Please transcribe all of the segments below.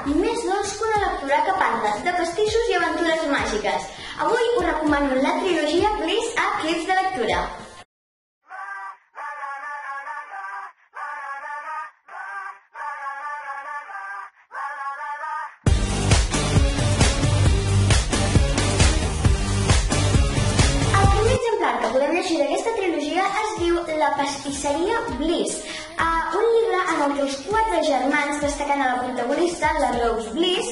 més dolç que una lectura que parla de pastissos i aventures màgiques. Avui us recomano la trilogia Bliss a Clips de Lectura. Que podem llegir d'aquesta trilogia es diu La pastisseria Bliss, un llibre en el que els 4 germans, destacant a la protagonista, la Rose Bliss,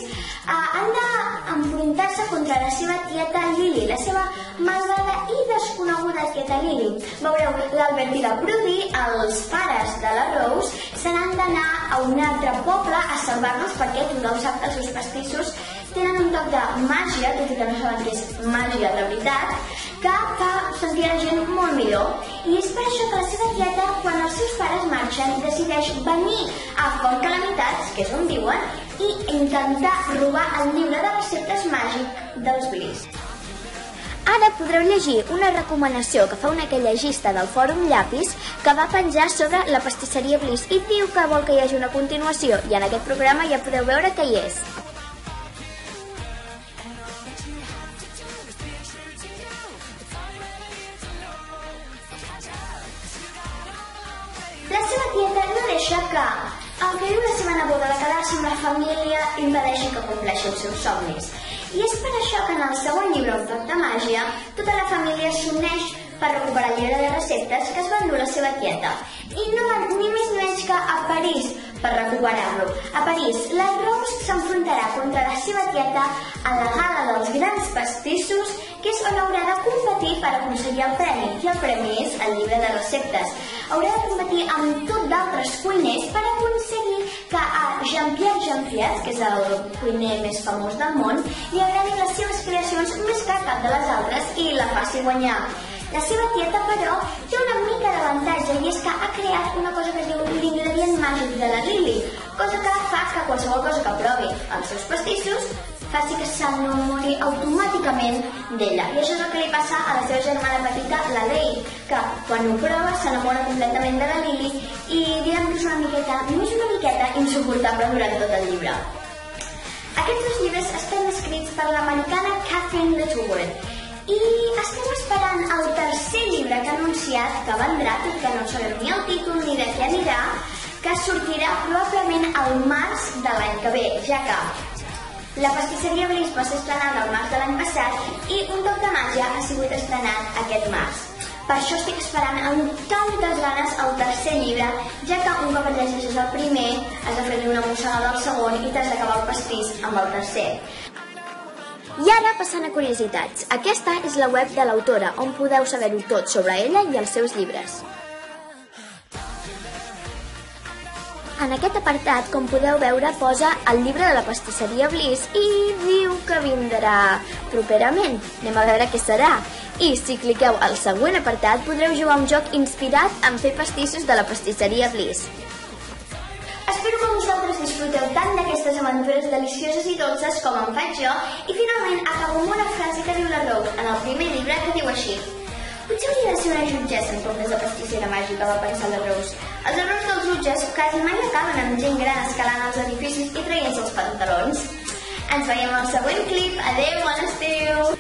han d'enfrontar-se contra la seva tieta Lily, la seva malvada i desconeguda tieta Lily. Veureu, l'Albert i la Prudy, els pares de la Rose, se n'han d'anar a un altre poble a salvar-los perquè tothom sap que els seus pastissos tenen un toc de màgia, tot i que no saben que és màgia de veritat, que fa sentir la gent molt millor. I és per això que la seva tieta, quan els seus pares marxen, decideix venir a Font Calamitats, que és on viuen, i intentar robar el llibre de receptes màgic dels Bliss. Ara podreu llegir una recomanació que fa una llegista del Fòrum Llapis que va penjar sobre la pastisseria Bliss i diu que vol que hi hagi una continuació, i en aquest programa ja podeu veure que hi és. La seva tieta no deixa que el que diu la seva neboda de quedar-se amb la família impedeixi que compleixi els seus somnis. I és per això que en el següent llibre, Un toc de màgia, tota la família s'uneix per recuperar el llibre de receptes que es va endur la seva tieta. I no van ni més ni menys que a París per recuperar-lo. A París, la Rose s'enfrontarà contra la seva tieta a la gala dels grans pastissos, que és on haurà de competir per aconseguir el premi. I el premi és el llibre de receptes. Haurà de competir amb tot d'altres cuiners per aconseguir que a Jean-Pierre Jean-Pierre, que és el cuiner més famós del món, li agradin les seves creacions més que cap de les altres i la faci guanyar. La seva tieta, però, té una mica d'avantatge, i és que ha creat una cosa que es diu l'ingredient màgic de la Lily, cosa que fa que qualsevol cosa que provi els seus pastissos faci que s'enamori automàticament d'ella. I això és el que li passa a la seva germana petita, la Lei, que quan ho prova s'enamora completament de la Lily i diguem que és una miqueta, només una miqueta, insuportable durant tot el llibre. Aquests 2 llibres estan escrits per l'americana Katherine Littlewood i estem esperant el tercer llibre que ha anunciat que vendrà, tot que no sabem ni el títol ni de què anirà, que sortirà probablement al març de l'any que ve, ja que la pastisseria Bliss va ser estrenada al març de l'any passat i Un toc de màgia ha sigut estrenat aquest març. Per això estic esperant amb tantes ganes el tercer llibre, ja que un cop et llegeixes el primer, has de fer-li una mossegada al segon i t'has d'acabar el pastís amb el tercer. I ara passant a curiositats. Aquesta és la web de l'autora, on podeu saber-ho tot sobre ella i els seus llibres. En aquest apartat, com podeu veure, posa el llibre de la pastisseria Bliss i diu que vindrà properament. Anem a veure què serà. I si cliqueu al següent apartat, podreu jugar un joc inspirat en fer pastissos de la pastisseria Bliss. Espero que vosaltres disfruteu tant d'aquestes aventures delicioses i dolces com en faig jo, i finalment acabo amb una frase que diu la Rose en el primer llibre, que diu així: potser hauria de ser una jutgessa en comptes de pastissera màgica, va pensar la Rose. Els errors dels jutges quasi mai acaben amb gent gran escalant els edificis i traient-se els pantalons. Ens veiem al següent clip. Adeu, bon estiu!